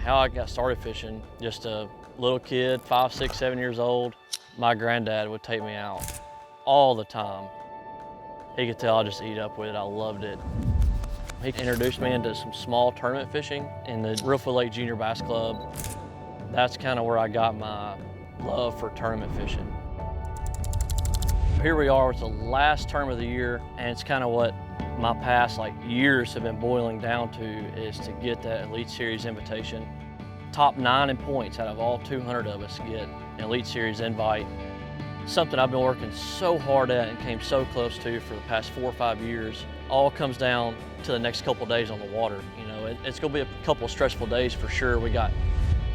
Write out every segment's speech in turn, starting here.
How I got started fishing, just a little kid, 5, 6, 7 years old. My granddad would take me out all the time. He could tell I just eat up with it, I loved it. He introduced me into some small tournament fishing in the Reelfoot Lake Junior Bass Club. That's kind of where I got my love for tournament fishing. Here we are, it's the last term of the year, and it's kind of what my past years have been boiling down to, is to get that Elite Series invitation. Top 9 in points out of all 200 of us get an Elite Series invite. Something I've been working so hard at and came so close to for the past 4 or 5 years. All comes down to the next couple days on the water. You know, it's gonna be a couple of stressful days for sure. We got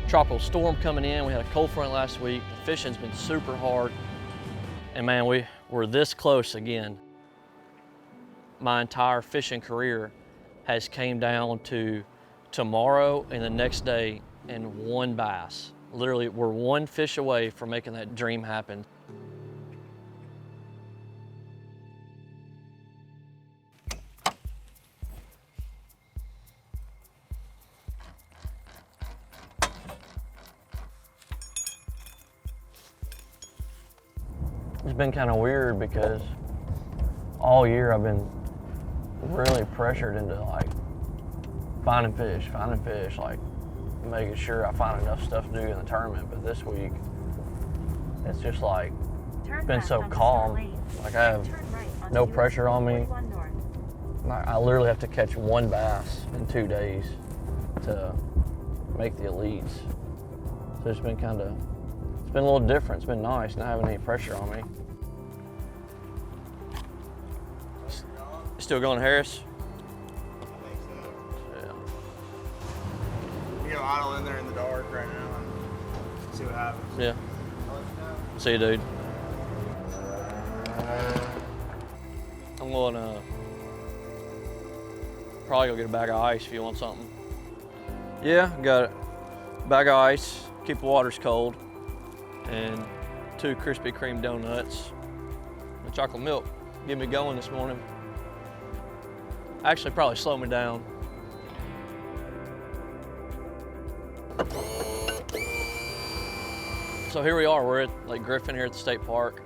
tropical storm coming in, we had a cold front last week. The fishing's been super hard. And man, we're this close again. My entire fishing career has came down to tomorrow and the next day and one bass. Literally, we're one fish away from making that dream happen. It's been kind of weird because all year I've been really pressured into finding fish, making sure I find enough stuff to do in the tournament. But this week, it's just it's been so calm. I have no pressure on me. I literally have to catch one bass in 2 days to make the elites. So it's been it's been a little different. It's been nice not having any pressure on me. Still going, Harris? I think so. Yeah. We go idle in there in the dark right now and see what happens. Yeah. I'll let you know. See you, dude. I'm going to probably go get a bag of ice if you want something. Yeah, got a bag of ice, keep the waters cold, and 2 Krispy Kreme donuts and chocolate milk. Get me going this morning. Actually, probably slow me down. So here we are, we're at Lake Griffin here at the state park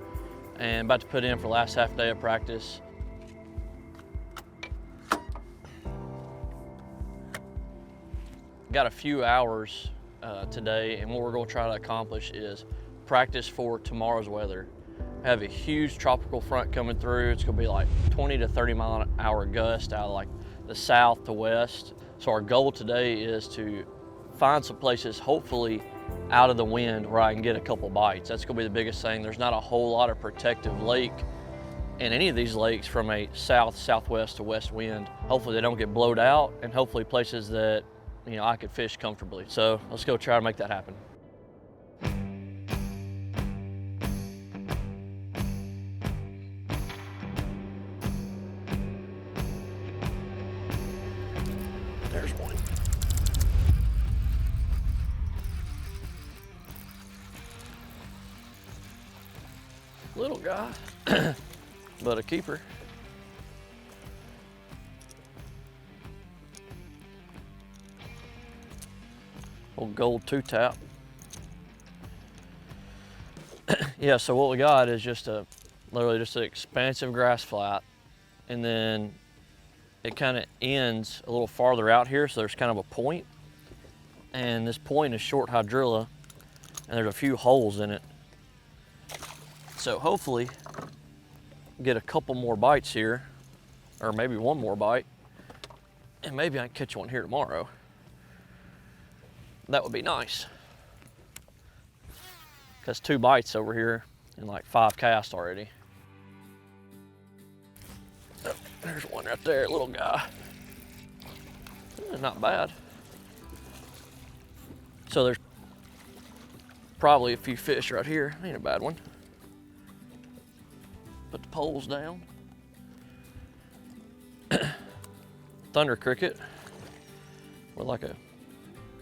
and about to put in for the last half day of practice. Got a few hours today, and what we're going to try to accomplish is practice for tomorrow's weather. I have a huge tropical front coming through. It's going to be 20 to 30 mile an hour gust out of the south to west. So our goal today is to find some places, hopefully out of the wind, where I can get a couple bites. That's going to be the biggest thing. There's not a whole lot of protective lake in any of these lakes from a south, southwest to west wind. Hopefully they don't get blowed out, and hopefully places that I could fish comfortably. So let's go try to make that happen. There's one. Little guy, but a keeper. Old gold 2-tap. Yeah, so what we got is literally just an expansive grass flat, and then it kind of ends a little farther out here, so there's kind of a point, and this point is short hydrilla, and there's a few holes in it. So hopefully get a couple more bites here, or maybe one more bite, and maybe I can catch one here tomorrow. That would be nice. Because 2 bites over here and 5 casts already. Oh, there's one right there, little guy. Not bad. So there's probably a few fish right here. Ain't a bad one. Put the poles down. Thunder cricket with a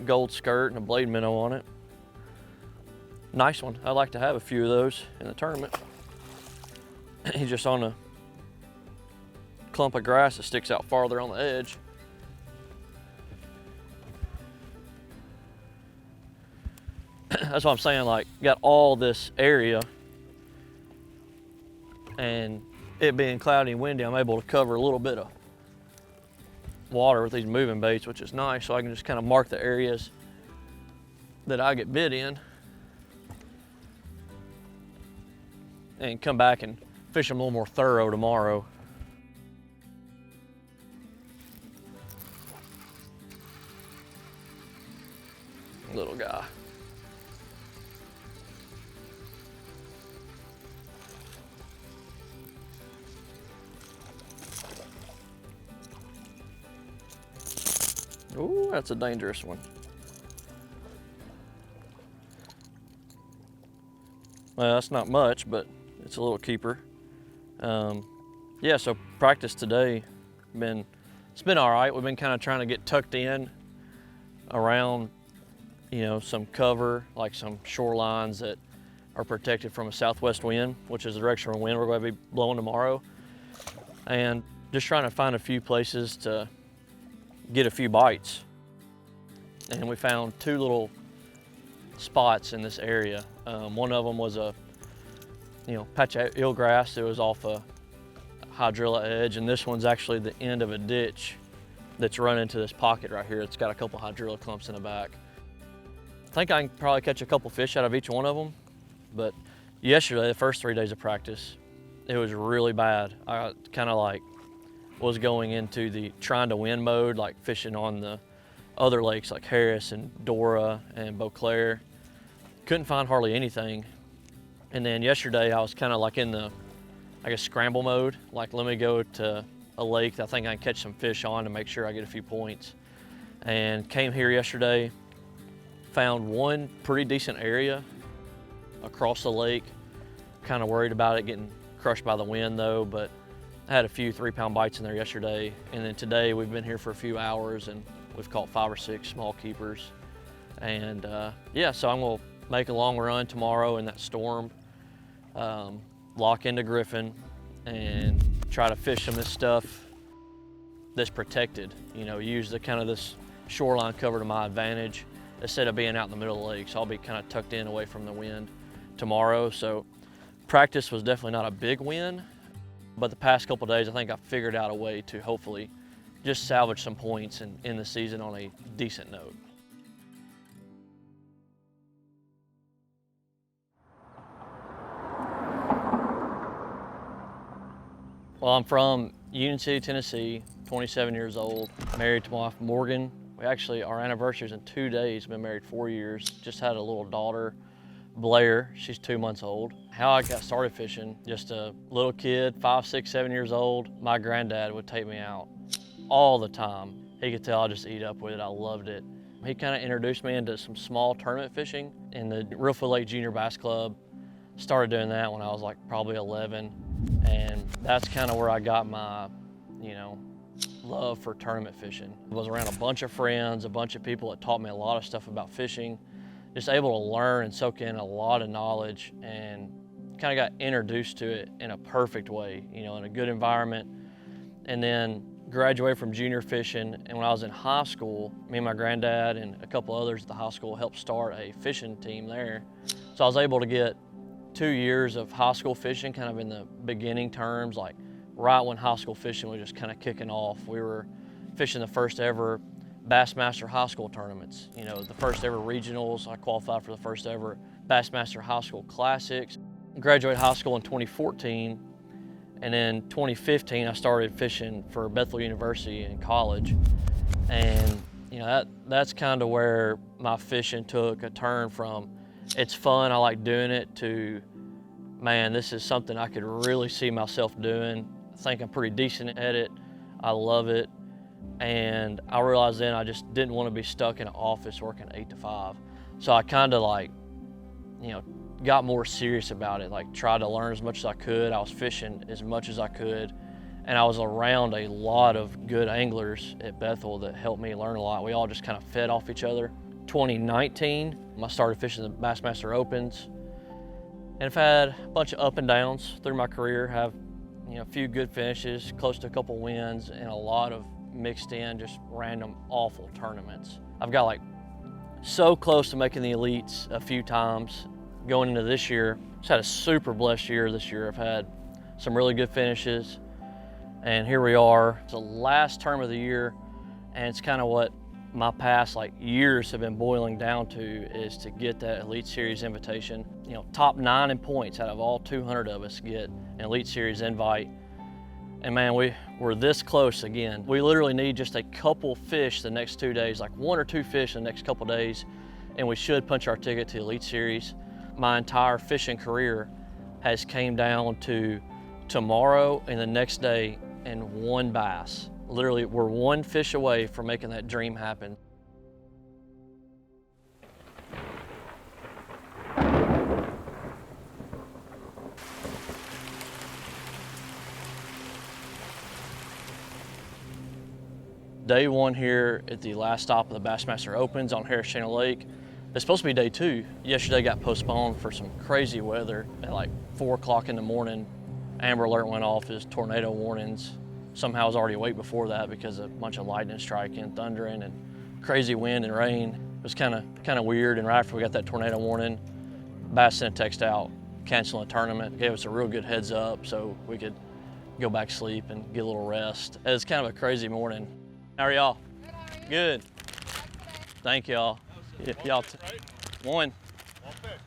gold skirt and a blade minnow on it. Nice one. I'd like to have a few of those in the tournament. He's just on a clump of grass that sticks out farther on the edge. that's what I'm saying, like, got all this area, and it being cloudy and windy, I'm able to cover a little bit of water with these moving baits, which is nice, so I can just kind of mark the areas that I get bit in and come back and fish them a little more thorough tomorrow. Little guy. Ooh, that's a dangerous one. Well, that's not much, but it's a little keeper. Yeah, so practice today, it's been all right. We've been kind of trying to get tucked in around, you know, some cover, like some shorelines that are protected from a southwest wind, which is the direction of wind we're going to be blowing tomorrow. And just trying to find a few places to get a few bites. And we found two little spots in this area. One of them was a, patch of eelgrass that was off a hydrilla edge, and this one's actually the end of a ditch that's run into this pocket right here. It's got a couple hydrilla clumps in the back. I think I can probably catch a couple fish out of each one of them, but yesterday, the first 3 days of practice, it was really bad. I kind of like was going into the trying to win mode, like fishing on the other lakes like Harris and Dora and Beauclair. Couldn't find hardly anything. And then yesterday I was kind of like in the, I guess, scramble mode. Like, let me go to a lake that I think I can catch some fish on to make sure I get a few points. And came here yesterday, found one pretty decent area across the lake. Kind of worried about it getting crushed by the wind though, but I had a few 3-pound bites in there yesterday. And then today we've been here for a few hours and we've caught 5 or 6 small keepers. And yeah, so I'm gonna make a long run tomorrow in that storm, lock into Griffin and try to fish some of this stuff that's protected. Use the kind of this shoreline cover to my advantage instead of being out in the middle of the lake. So I'll be kind of tucked in away from the wind tomorrow. So practice was definitely not a big win, but the past couple of days, I think I figured out a way to hopefully just salvage some points and end the season on a decent note. Well, I'm from Union City, Tennessee, 27 years old, married to my wife, Morgan. Our anniversary is in 2 days. Been married 4 years. Just had a little daughter, Blair. She's 2 months old. How I got started fishing, just a little kid, 5, 6, 7 years old. My granddad would take me out all the time. He could tell I just eat up with it. I loved it. He kind of introduced me into some small tournament fishing in the Reelfoot Lake Junior Bass Club. Started doing that when I was like probably 11. And that's kind of where I got my, love for tournament fishing. I was around a bunch of friends, a bunch of people that taught me a lot of stuff about fishing. Just able to learn and soak in a lot of knowledge and kind of got introduced to it in a perfect way, in a good environment. And then graduated from junior fishing. And when I was in high school, me and my granddad and a couple others at the high school helped start a fishing team there. So I was able to get 2 years of high school fishing, kind of in the beginning terms, like right when high school fishing was just kind of kicking off. We were fishing the first ever Bassmaster high school tournaments, the first ever regionals. I qualified for the first ever Bassmaster High School Classics. Graduated high school in 2014, and then 2015 I started fishing for Bethel University in college. And that's kind of where my fishing took a turn from it's fun, I like doing it, to, man, this is something I could really see myself doing. I think I'm pretty decent at it. I love it. And I realized then I just didn't want to be stuck in an office working 8 to 5. So I kind of got more serious about it, tried to learn as much as I could. I was fishing as much as I could. And I was around a lot of good anglers at Bethel that helped me learn a lot. We all just kind of fed off each other. 2019, I started fishing the Bassmaster Opens, and I've had a bunch of up and downs through my career. Have a few good finishes, close to a couple wins, and a lot of mixed in just random awful tournaments. I've got like So close to making the elites a few times. Going into this year, just had a super blessed year this year. I've had some really good finishes, and here we are. It's the last term of the year, and it's kind of what my past years have been boiling down to, is to get that Elite Series invitation. You know, top 9 in points out of all 200 of us get an Elite Series invite. And man, we're this close again. We literally need just a couple fish the next 2 days, like 1 or 2 fish the next couple days, and we should punch our ticket to Elite Series. My entire fishing career has came down to tomorrow and the next day and 1 bass. Literally, we're 1 fish away from making that dream happen. Day 1 here at the last stop of the Bassmaster Opens on Harris Channel Lake. It's supposed to be day 2. Yesterday got postponed for some crazy weather. At like 4 o'clock in the morning, Amber Alert went off as tornado warnings. Somehow I was already awake before that because of a bunch of lightning striking, thundering, and crazy wind and rain. It was kind of weird, and right after we got that tornado warning, Bass sent a text out canceling the tournament. Gave us a real good heads up so we could go back to sleep and get a little rest. It was kind of a crazy morning. How are y'all? Good. Thank y'all. Y'all, 1.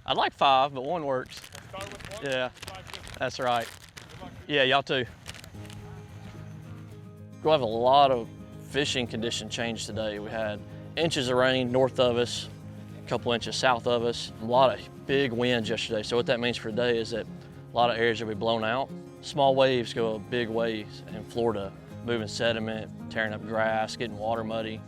I'd like 5, but 1 works. Yeah, that's right. Yeah, y'all too. We'll have a lot of fishing condition change today. We had inches of rain north of us, a couple inches south of us, a lot of big winds yesterday. So what that means for today is that a lot of areas will be blown out. Small waves go big waves in Florida, moving sediment, tearing up grass, getting water muddy.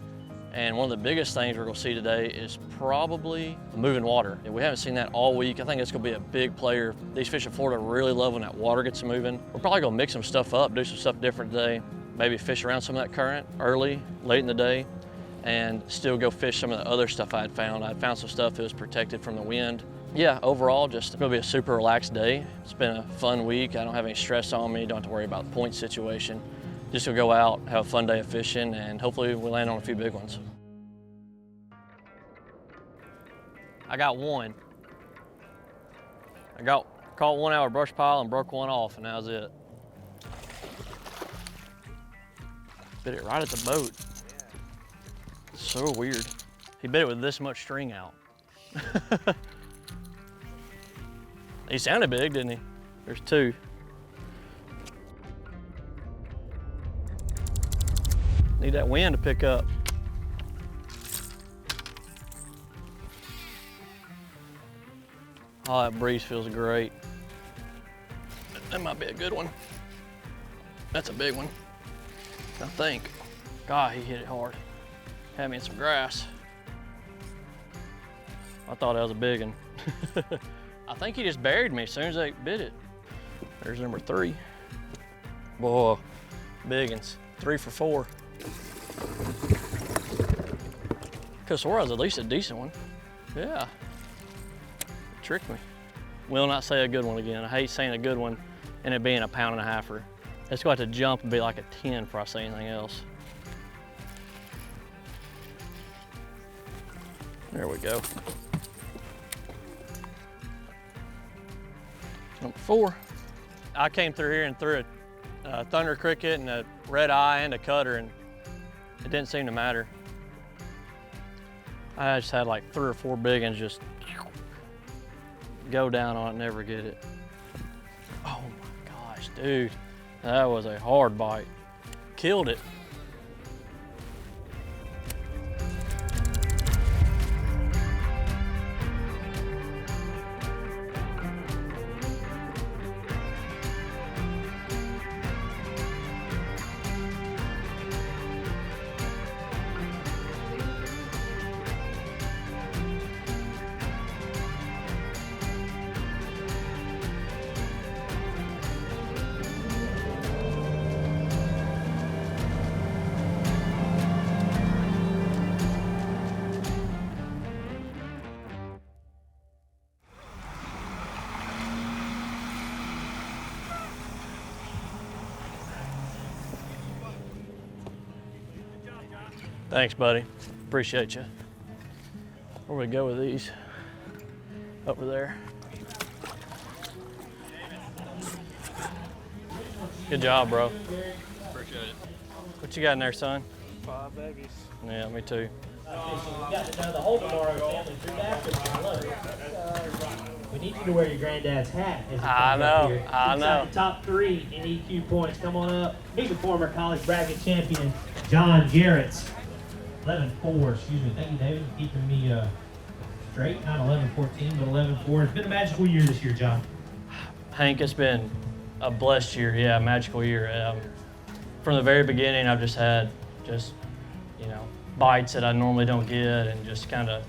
And one of the biggest things we're gonna see today is probably moving water. We haven't seen that all week. I think it's gonna be a big player. These fish in Florida really love when that water gets moving. We're probably gonna mix some stuff up, do some stuff different today. Maybe fish around some of that current early, late in the day, and still go fish some of the other stuff I had found. I found some stuff that was protected from the wind. Yeah, overall, just gonna be a super relaxed day. It's been a fun week. I don't have any stress on me, don't have to worry about the point situation. Just to go out, have a fun day of fishing, and hopefully we land on a few big ones. I got 1. Caught 1 out of a brush pile and broke 1 off, and that was it. Bit it right at the boat. So weird. He bit it with this much string out. He sounded big, didn't he? There's 2. Need that wind to pick up. Oh, that breeze feels great. That might be a good one. That's a big one, I think. God, he hit it hard. Had me in some grass. I thought that was a big one. I think he just buried me as soon as I bit it. There's number 3. Boy, big ones. 3 for 4. Could've swore I was at least a decent one. Yeah. Tricked me. Will not say a good one again. I hate saying a good one and it being a 1.5-pounder. It's going to have to jump and be like a 10 before I say anything else. There we go. Number 4. I came through here and threw a thunder cricket and a red eye and a cutter, and it didn't seem to matter. I just had like 3 or 4 big ones just go down on it, never get it. Oh my gosh, dude. That was a hard bite. Killed it. Thanks, buddy. Appreciate you. Where we go with these? Over there. Good job, bro. Appreciate it. What you got in there, son? 5 babies. Yeah, me too. We got to know the whole Tomorrow family through basketball. I love it. We need you to wear your granddad's hat. As I know, here. I know. Inside the top 3 in EQ points. Come on up. Meet the former college bracket champion, John Garrett. 11-4, excuse me. Thank you, David, for keeping me straight. Not 11-14, but 11-4. It's been a magical year this year, John. Hank, it's been a blessed year, yeah, a magical year. From the very beginning, I've just had you know, bites that I normally don't get, and just kind of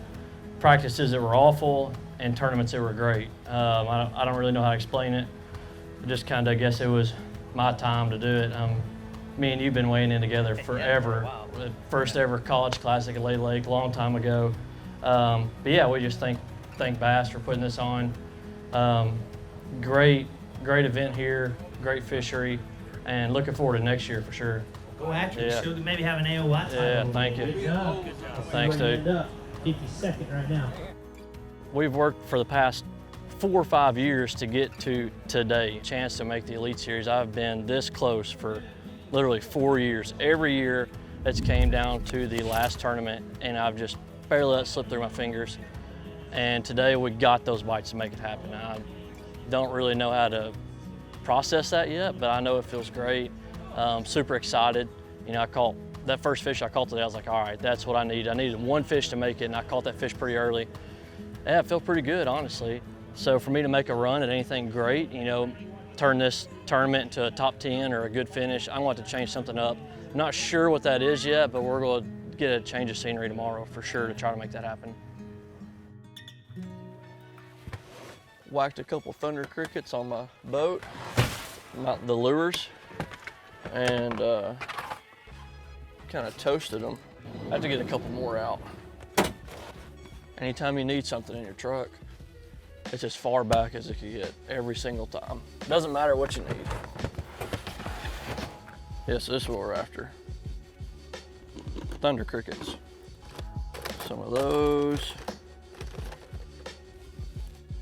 practices that were awful and tournaments that were great. I don't really know how to explain it. I just kind of guess it was my time to do it. Me and you've been weighing in together forever. Wow. The first ever college classic at Lady Lake, a long time ago. But yeah, we just thank Bass for putting this on. Great event here, great fishery, and looking forward to next year for sure. Go after it. Yeah. Still maybe have an AOY title. Yeah, thank you. Good job. Thanks, dude. 52nd right now. We've worked for the past 4 or 5 years to get to today. Chance to make the Elite Series. I've been this close for literally 4 years. Every year it's came down to the last tournament, and I've just barely let it slip through my fingers. And today we got those bites to make it happen. I don't really know how to process that yet, but I know it feels great. Super excited. You know, I caught that first fish I caught today. I was like, all right, that's what I need. I needed one fish to make it, and I caught that fish pretty early. Yeah, it felt pretty good, honestly. So for me to make a run at anything great, you know, turn this tournament into a top 10 or a good finish, I want to change something up. I'm not sure what that is yet, but we're going to get a change of scenery tomorrow for sure to try to make that happen. Whacked a couple thunder crickets on my boat, not the lures, and kind of toasted them. I have to get a couple more out. Anytime you need something in your truck, it's as far back as it can get every single time. Doesn't matter what you need. Yes, this is what we're after. Thunder crickets. Some of those.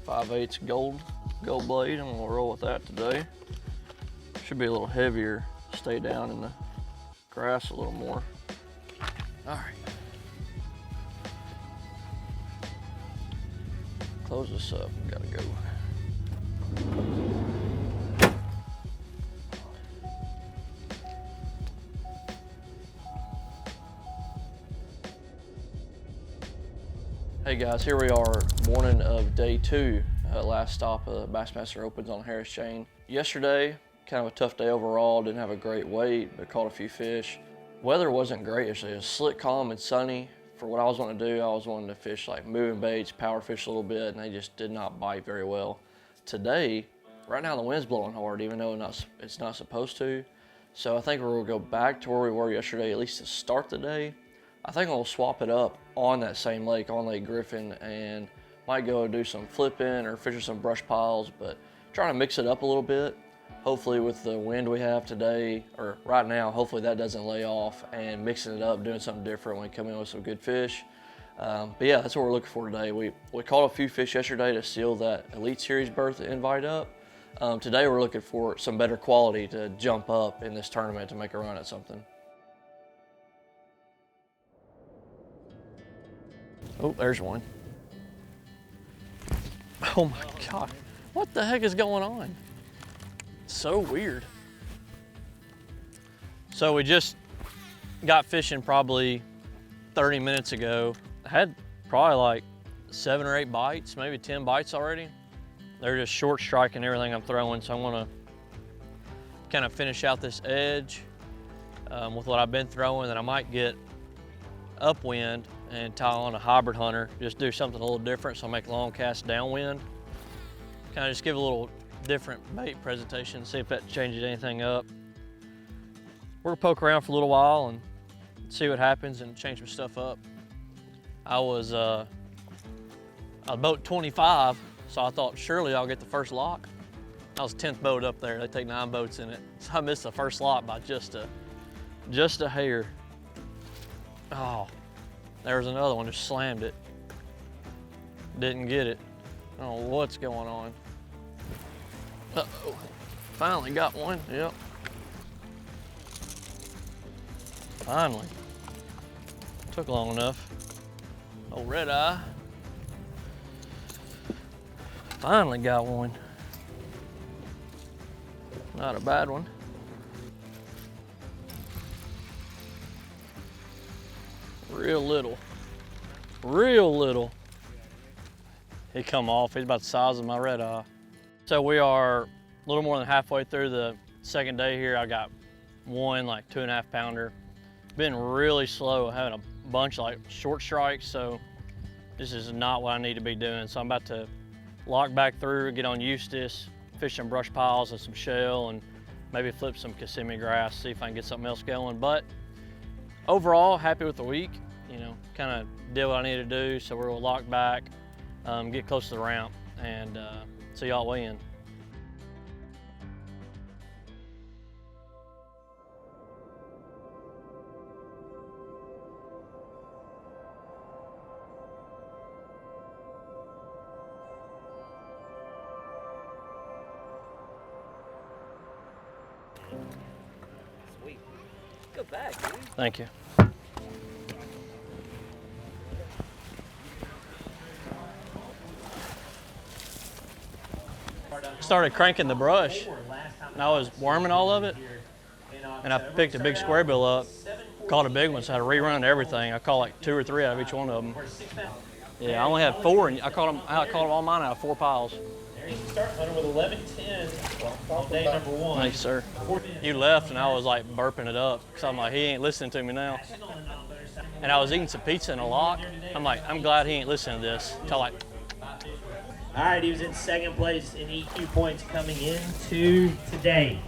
5/8 gold blade. I'm gonna roll with that today. Should be a little heavier. Stay down in the grass a little more. All right. Close this up. We gotta go. Hey guys, here we are, morning of day 2, last stop of the Bassmaster Opens on Harris Chain. Yesterday, kind of a tough day overall, didn't have a great weight, but caught a few fish. Weather wasn't great yesterday. It was slick, calm, and sunny. For what I was wanting to do, I was wanting to fish like moving baits, power fish a little bit, and they just did not bite very well. Today, right now the wind's blowing hard, even though it's not supposed to. So I think we're gonna go back to where we were yesterday, at least to start the day. I think we'll swap it up on that same lake, on Lake Griffin, and might go do some flipping or fishing some brush piles, but trying to mix it up a little bit. Hopefully with the wind we have today, or right now, hopefully that doesn't lay off, and mixing it up, doing something different when we come in with some good fish. But yeah, that's what we're looking for today. We caught a few fish yesterday to seal that Elite Series berth invite up. Today we're looking for some better quality to jump up in this tournament to make a run at something. Oh, there's one. Oh my God, what the heck is going on? So weird. So we just got fishing probably 30 minutes ago. I had probably like 7 or 8 bites, maybe 10 bites already. They're just short striking everything I'm throwing, so I'm gonna kind of finish out this edge with what I've been throwing, and I might get upwind and tie on a hybrid hunter, just do something a little different, so I make long casts downwind. Kind of just give a little different bait presentation, see if that changes anything up. We're gonna poke around for a little while and see what happens and change some stuff up. I was boat 25, so I thought surely I'll get the first lock. I was 10th boat up there. They take 9 boats in it, so I missed the first lock by just a hair. Oh, there was another one, just slammed it. didn't get it. I don't know what's going on. Uh-oh, finally got one, yep. Finally. Took long enough. Old red eye. Finally got one. Not a bad one. Real little. Real little. He come off, he's about the size of my red eye. So we are a little more than halfway through the second day here. I got one like 2.5 pounder. Been really slow, having a bunch of like short strikes, so this is not what I need to be doing. So I'm about to lock back through, get on Eustis, fish some brush piles and some shell, and maybe flip some Kissimmee grass, see if I can get something else going. But overall, happy with the week. You know, kind of did what I needed to do, so we're gonna lock back, get close to the ramp, and see y'all weigh in. Sweet. Go back, dude. Thank you. Started cranking the brush, and I was worming all of it, and I picked a big square bill up, caught a big one, so I had to rerun everything. I caught like 2 or 3 out of each one of them. Yeah, I only had 4, and I caught them all mine out of 4 piles. There you start hunter with 11-10 on day number 1. Thanks, sir. You left, and I was like burping it up, because I'm like, he ain't listening to me now. And I was eating some pizza in a lock. I'm like, I'm glad he ain't listening to this. Until like, all right, he was in second place in EQ points coming into today.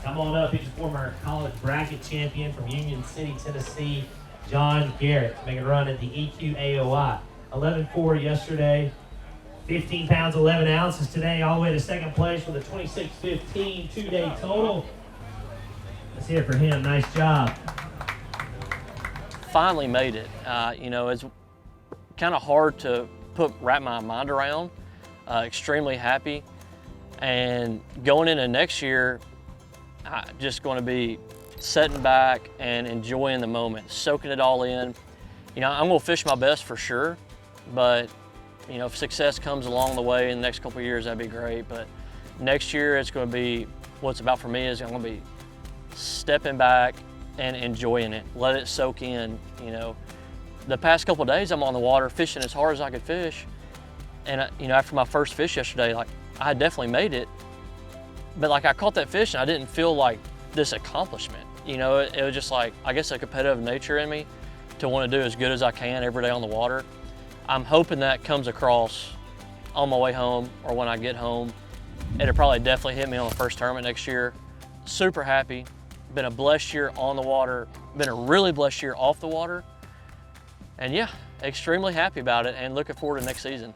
Come on up, he's a former college bracket champion from Union City, Tennessee, John Garrett, making a run at the EQ AOI. 11-4 yesterday, 15 pounds, 11 ounces today, all the way to second place with a 26-15 two-day total. Let's hear it for him, nice job. finally made it. You know, it's kind of hard to wrap my mind around. Extremely happy, and going into next year, I'm just going to be sitting back and enjoying the moment, soaking it all in. You know, I'm going to fish my best for sure, but you know, if success comes along the way in the next couple of years, that'd be great. But next year, it's going to be, what's about for me is I'm going to be stepping back and enjoying it, let it soak in. You know, the past couple of days I'm on the water fishing as hard as I could fish, and you know, after my first fish yesterday, like I had definitely made it, but like I caught that fish and I didn't feel like this accomplishment. You know, it was just like, I guess, a competitive nature in me to want to do as good as I can every day on the water. I'm hoping that comes across on my way home or when I get home. It'll probably definitely hit me on the first tournament next year. Super happy. Been a blessed year on the water. Been a really blessed year off the water. And yeah, extremely happy about it and looking forward to next season.